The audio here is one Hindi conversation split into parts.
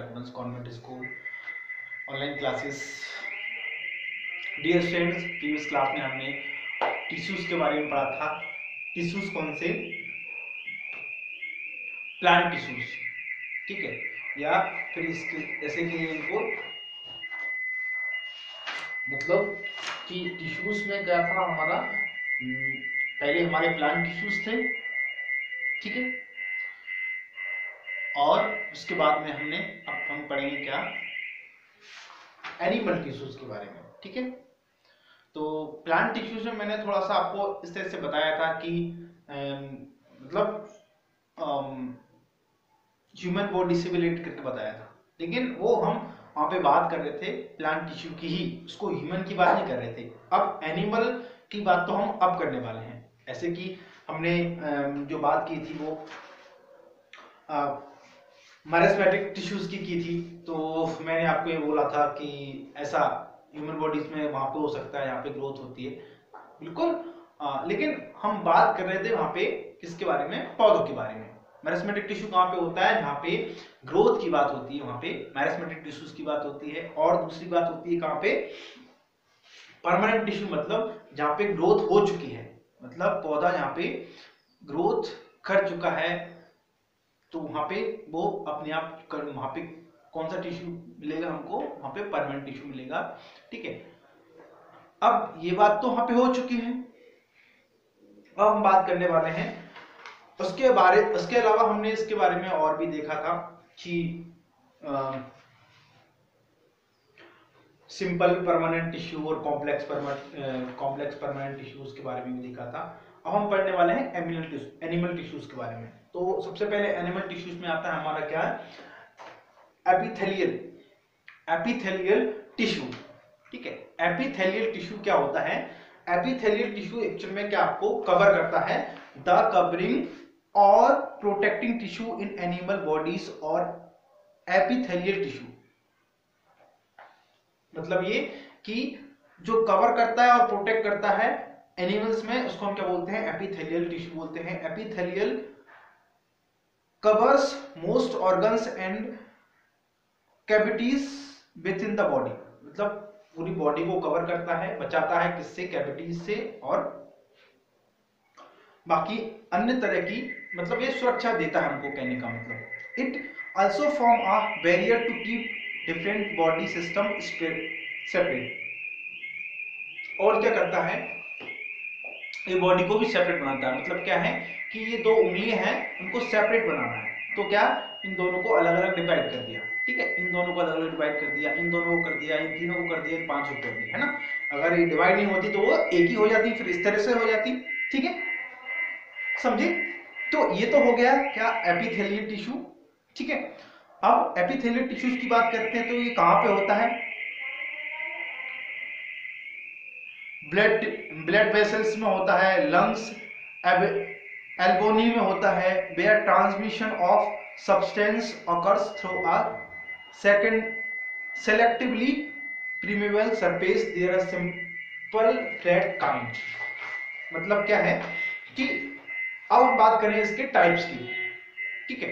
Raghuvansh convent school online classes. Dear students, previous class में हमने टिश्यूज के बारे में पढ़ा था। टिश्यूज कौन से? प्लांट टिश्यूज, ठीक है। या फिर इसके ऐसे कि इनको मतलब कि टिश्यूज में क्या था हमारा, पहले हमारे प्लांट टिश्यूज थे, ठीक है, और उसके बाद में हमने अब हम पढ़ेंगे क्या, एनिमल टिश्यूज के बारे में, ठीक है। तो प्लांट टिश्यूज में मैंने थोड़ा सा आपको इस तरह से बताया था कि मतलब ह्यूमन बॉडी से रिलेट करके बताया था, लेकिन वो हम वहां पे बात कर रहे थे प्लांट टिश्यू की ही, उसको ह्यूमन की बात नहीं कर रहे थे। अब एनिमल की बात तो हम अब करने वाले हैं। ऐसे कि हमने जो बात की थी वो मैरिस्मेटिक टिश्यूज की थी, तो मैंने आपको ये बोला था कि ऐसा ह्यूमन बॉडीज में वहां पे हो सकता है, यहाँ पे ग्रोथ होती है, बिल्कुल। लेकिन हम बात कर रहे थे वहां पे किसके बारे में? पौधों के बारे में। मैरिस्मेटिक टिश्यू कहाँ पे होता है? जहाँ पे ग्रोथ की बात होती है, वहां पे मैरिस्मेटिक टिश्यूज की बात होती है। और दूसरी बात होती है कहाँ पे? परमानेंट टिश्यू, मतलब जहाँ पे ग्रोथ हो चुकी है, मतलब पौधा जहाँ पे ग्रोथ कर चुका है, तो वहां पे वो अपने आप वहां पे कौन सा टिश्यू मिलेगा हमको? वहां पे परमानेंट टिश्यू मिलेगा, ठीक है। अब ये बात तो वहां पे हो चुकी है। अब हम बात करने वाले हैं उसके अलावा हमने इसके बारे में और भी देखा था कि सिंपल परमानेंट टिश्यू और कॉम्प्लेक्स परमानेंट टिश्यूज के बारे में भी देखा था। अब हम पढ़ने वाले हैं एनिमल टिश्यूज के बारे में। तो सबसे पहले एनिमल टिश्यूज में आता है हमारा क्या है? एपिथेलियल टिश्यू, ठीक है। एपिथेलियल टिश्यू क्या होता है? एपिथेलियल टिश्यू एक्चुअल में क्या आपको कवर करता है? द कवरिंग और protecting tissue in animal bodies और एपिथेलियल टिश्यू, मतलब ये कि जो कवर करता है और प्रोटेक्ट करता है एनिमल्स में, उसको हम क्या बोलते हैं? एपिथेलियल टिश्यू बोलते हैं। Epithelial covers most organs and cavities with in the body, मतलब पूरी बॉडी को कवर करता है, बचाता है किससे? कैविटीज से और बाकी अन्य तरह की, मतलब ये सुरक्षा देता है हमको, कहने का मतलब। It also form a barrier to keep different body system separate. और क्या करता है? ये बॉडी को भी सेपरेट बनाता है। मतलब क्या है कि ये दो उंगलियां हैं, उनको सेपरेट बनाना है, तो क्या इन दोनों को अलग अलग डिवाइड कर दिया, ठीक है। इन दोनों को अलग अलग डिवाइड कर दिया, इन दोनों को कर दिया, इन तीनों को कर दिया, इन पांचों को कर दिया, है ना। अगर ये डिवाइड नहीं होती तो वो एक ही हो जाती, फिर इस तरह से हो जाती, ठीक है, समझे। तो ये तो हो गया क्या? एपिथेलियल टिश्यू, ठीक है। अब एपिथेलियल टिश्यूज की बात करते हैं, तो ये कहां पे होता है? ब्लड वेसल्स में होता है, लंग्स, एल्बोनी में होता है, where transmission of substance occurs through a second selectively permeable surface there are simple flat kind। मतलब क्या है कि अब हम बात करें इसके टाइप्स की, ठीक है।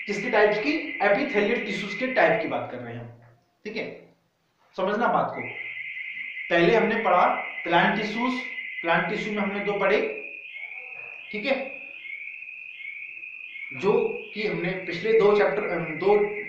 किसके टाइप्स की? एपिथेलियल टिश्यूज के टाइप की बात कर रहे हैं हम, ठीक है। समझना बात को। पहले हमने पढ़ा प्लांट टिश्यूज, प्लांट टिश्यू में हमने दो पढ़े, ठीक है, जो कि हमने पिछले दो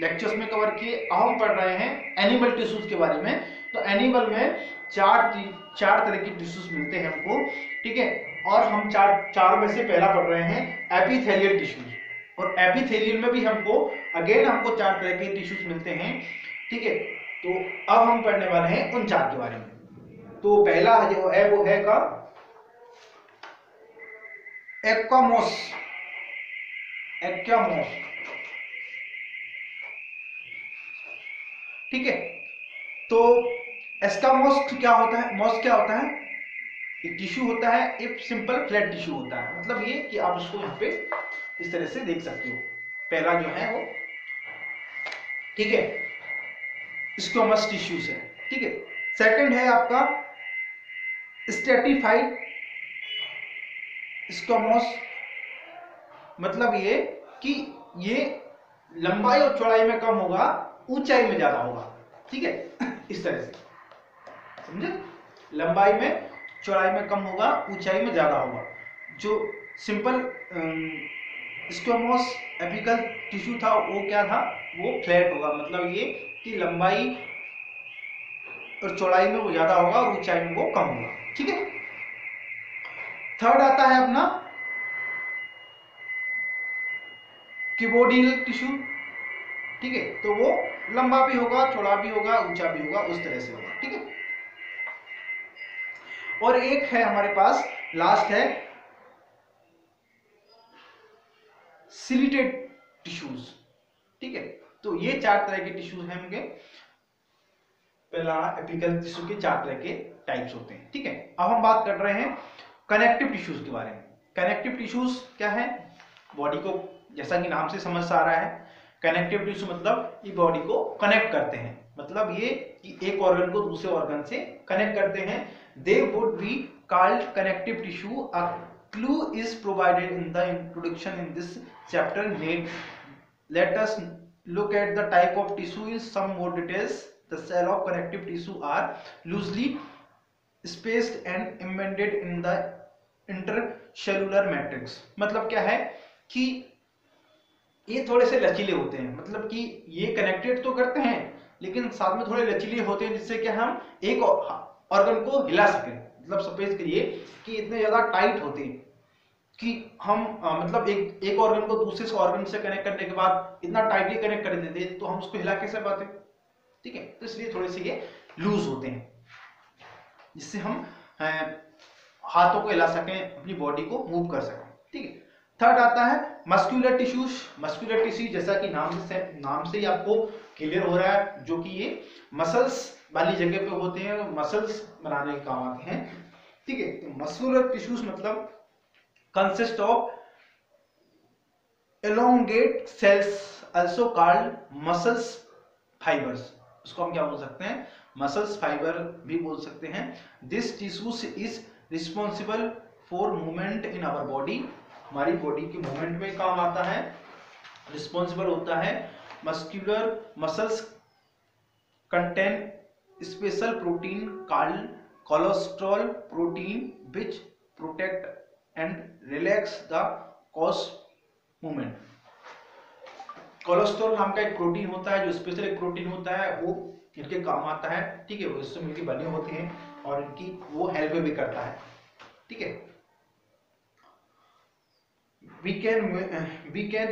लेक्चर्स में कवर किए। अब हम पढ़ रहे हैं एनिमल टिश्यूज के बारे में। तो एनिमल में चार तरह की टिश्यूज मिलते हैं हमको, ठीक है। और हम चार में से पहला पढ़ रहे हैं एपिथेलियल टिश्यूज, और एपिथेलियल में भी हमको चार तरह के टिश्यूज मिलते हैं, ठीक है। तो अब हम पढ़ने वाले हैं उन चार के बारे में। तो पहला जो है वो है का एक्वामोस, ठीक है। तो एस्कामोस क्या होता है? मोस क्या होता है? एक टिश्यू होता है, एक सिंपल फ्लैट टिश्यू होता है। मतलब ये कि आप इसको यहाँ पे इस तरह से देख सकते हो। पहला जो है वो, ठीक है, स्क्वामस टिश्यूज है, ठीक है। सेकंड है आपका स्ट्रेटिफाइड स्क्वामोस, मतलब ये कि ये लंबाई और चौड़ाई में कम होगा, ऊंचाई में ज्यादा होगा। ठीक है, इस तरह से समझे, लंबाई में चौड़ाई में कम होगा, ऊंचाई में ज्यादा होगा। जो सिंपल स्क्वेमोस एपिकल टिश्यू था वो क्या था, वो फ्लैट होगा, मतलब ये कि लंबाई और चौड़ाई में वो ज्यादा होगा और ऊंचाई में वो कम होगा। ठीक है, थर्ड आता है अपना क्यूबोडियल टिश्यू। ठीक है, तो वो लंबा भी होगा, चौड़ा भी होगा, ऊंचा भी होगा, उस तरह से होगा। ठीक है, और एक है हमारे पास लास्ट है सिलिटेड टिश्यूज। ठीक है, तो ये 4 तरह के टिश्यूज हैं उनके, पहला एपिकल टिश्यू के 4 तरह के टाइप्स होते हैं। ठीक है, अब हम बात कर रहे हैं कनेक्टिव टिश्यूज के बारे में। कनेक्टिव टिश्यूज क्या है, बॉडी को जैसा कि नाम से समझ आ रहा है, कनेक्टिव टिश्यू मतलब ये बॉडी को कनेक्ट करते हैं, मतलब ये कि एक ऑर्गन को दूसरे ऑर्गन से कनेक्ट करते हैं। They would be called connective tissue. A clue is provided in the introduction in this chapter. Let us look at the type of tissue in some more details. The cell of connective tissue are loosely spaced and embedded in the intercellular matrix. मतलब क्या है कि ये थोड़े से लचीले होते हैं, मतलब कि ये कनेक्टेड तो करते हैं लेकिन साथ में थोड़े लचीले होते हैं, जिससे कि हम एक ऑर्गन को हिला सकें। मतलब सपोज करिए कि इतने ज्यादा टाइट होते हैं कि हम मतलब एक ऑर्गन को दूसरे ऑर्गन से कनेक्ट करने के बाद इतना टाइटली कनेक्ट कर देते तो हम उसको हिला कैसे पाते। ठीक है, तो इसलिए थोड़े से ये लूज होते हैं, जिससे हम हाथों को हिला सकें, अपनी बॉडी को मूव कर सकें। ठीक है, थर्ड आता है मस्कुलर टिश्यूज। मस्कुलर टिश्यू जैसा कि नाम से ही आपको क्लियर हो रहा है, जो कि ये मसल्स वाली जगह पे होते हैं, मसल्स बनाने के काम आते हैं। ठीक है, तो मस्कुलर टिश्यूज मतलब consist of elongate cells also called muscles fibers। उसको हम क्या बोल सकते हैं, muscles fiber भी बोल सकते हैं। This tissues is responsible for movement in our body। हमारी बॉडी के मूवमेंट में काम आता है, रिस्पॉन्सिबल होता है। Muscular muscles contain special protein called cholesterol protein which protect and relax the cause movement। Cholesterol नाम का एक प्रोटीन होता है, जो स्पेशल एक प्रोटीन होता है, वो इनके काम आता है। ठीक है, वो इससे मिलकर बने होते हैं और इनकी वो हेल्प भी करता है। ठीक है, we can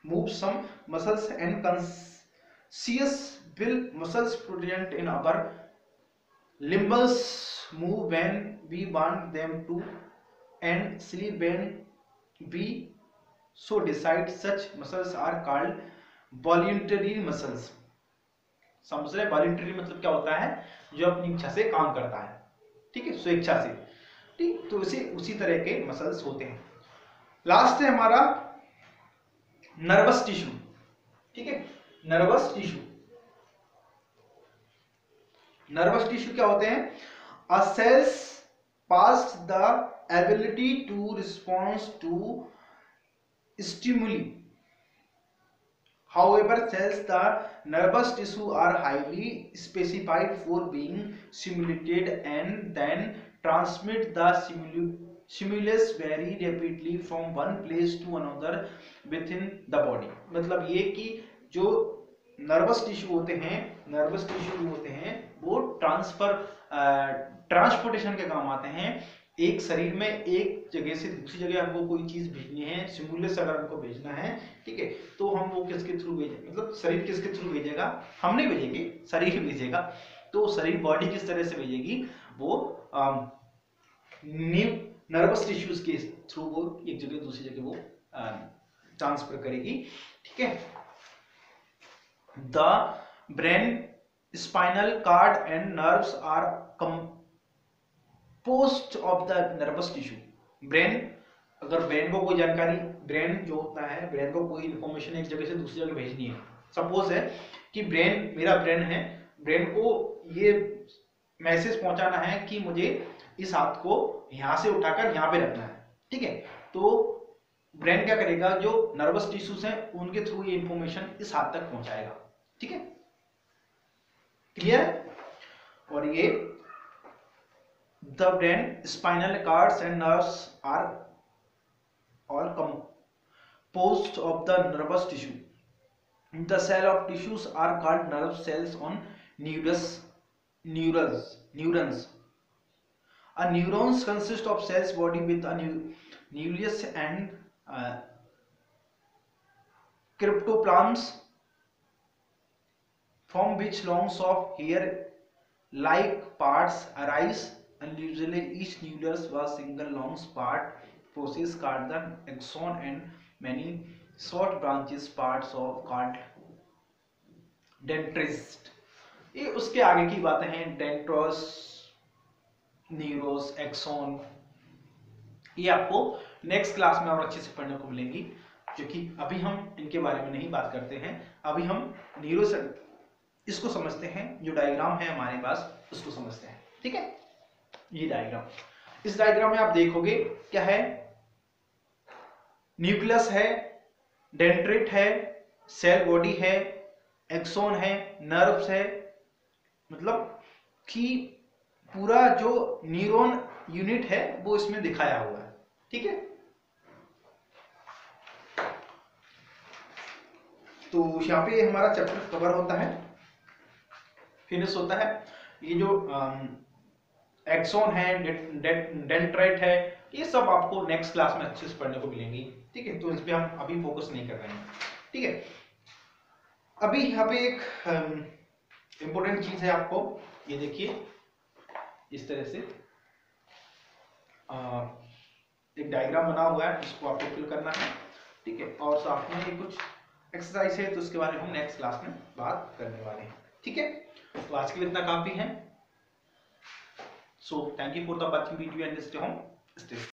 move some muscles and conscious will muscles present in our limbs move when we want them to and sleep when we so decide। such muscles are called voluntary muscles। समझ रहे, वॉलंटरी मतलब क्या होता है, जो अपनी इच्छा से काम करता है। ठीक है, स्वेच्छा से। ठीक, तो उसी तरह के मसल्स होते हैं। लास्ट है हमारा नर्वस टिश्यू। ठीक है, नर्वस टिश्यू। नर्वस टिश्यू क्या होते हैं, a cells past the ability to response to stimuli। However, cells the nervous tissue are highly specified for being stimulated and then transmit the stimulus very rapidly from one place to another within the body। मतलब ये कि जो नर्वस टिश्यू होते हैं वो ट्रांसपोर्टेशन के काम आते हैं। एक शरीर में एक जगह से दूसरी जगह हमको कोई चीज भेजनी है, स्टिमुलस अगर हमको भेजना है, ठीक है, तो हम वो किसके थ्रू भेजेंगे, मतलब शरीर किसके थ्रू भेजेगा, हम नहीं भेजेंगे, शरीर भेजेगा। तो शरीर बॉडी किस तरह से भेजेगी, वो नर्वस टिश्यूज के थ्रू वो एक जगह दूसरी जगह वो ट्रांसफर करेगी। ठीक है, the brain spinal cord and nerves R post of the nervous tissue. Brain, अगर ब्रेन को कोई जानकारी, ब्रेन जो होता है, ब्रेन को कोई इंफॉर्मेशन एक जगह से दूसरी जगह भेजनी है। सपोज है कि ब्रेन, मेरा ब्रेन है, ब्रेन को ये मैसेज पहुंचाना है कि मुझे इस हाथ को यहां से उठाकर यहां पे रखना है। ठीक है, तो ब्रेन क्या करेगा, जो नर्वस टिश्यूज हैं उनके थ्रू ये इंफॉर्मेशन इस हाथ तक पहुंचाएगा। ठीक है, क्लियर? और ये the brain, spinal cords and nerves are all composed of the nervous tissue. The cell of tissues are called nerve cells on neurons. A neurons consist of cells body with a nucleus and cryptoplasms from which longs of hair-like parts arise, and usually each nucleus was single longs part process called the axon and many short branches parts of called डेंट्रिस्ट। ये उसके आगे की बातें हैं, डेंट्रोस, न्यूरोस, एक्सोन, ये आपको नेक्स्ट क्लास में और अच्छे से पढ़ने को मिलेंगी, क्योंकि अभी हम इनके बारे में नहीं बात करते हैं। अभी हम न्यूरोस इसको समझते हैं, जो डायग्राम है हमारे पास उसको समझते हैं। ठीक है, ये डायग्राम, इस डायग्राम में आप देखोगे क्या है, न्यूक्लियस है, डेंड्रिट है, सेल बॉडी है, एक्सोन है, नर्व्स है, मतलब कि पूरा जो न्यूरॉन यूनिट है वो इसमें दिखाया हुआ है। ठीक है, तो यहाँ पे हमारा चैप्टर कवर होता है, फिनिश होता है। ये जो एक्सोन है, डेंड्राइट है, ये सब आपको नेक्स्ट क्लास में अच्छे से पढ़ने को मिलेंगी। ठीक है, तो इस पे हम अभी फोकस नहीं कर रहे हैं। ठीक है, अभी यहाँ पे एक इंपॉर्टेंट चीज है, आपको ये देखिए, इस तरह से एक डायग्राम बना हुआ है, इसको आपको फिल करना है। ठीक है, और साथ में ये कुछ एक्सरसाइज है, तो उसके बारे में हम नेक्स्ट क्लास में बात करने वाले हैं। ठीक है, तो आज के लिए इतना काफी है। So thank you for the watching video and stay home, stay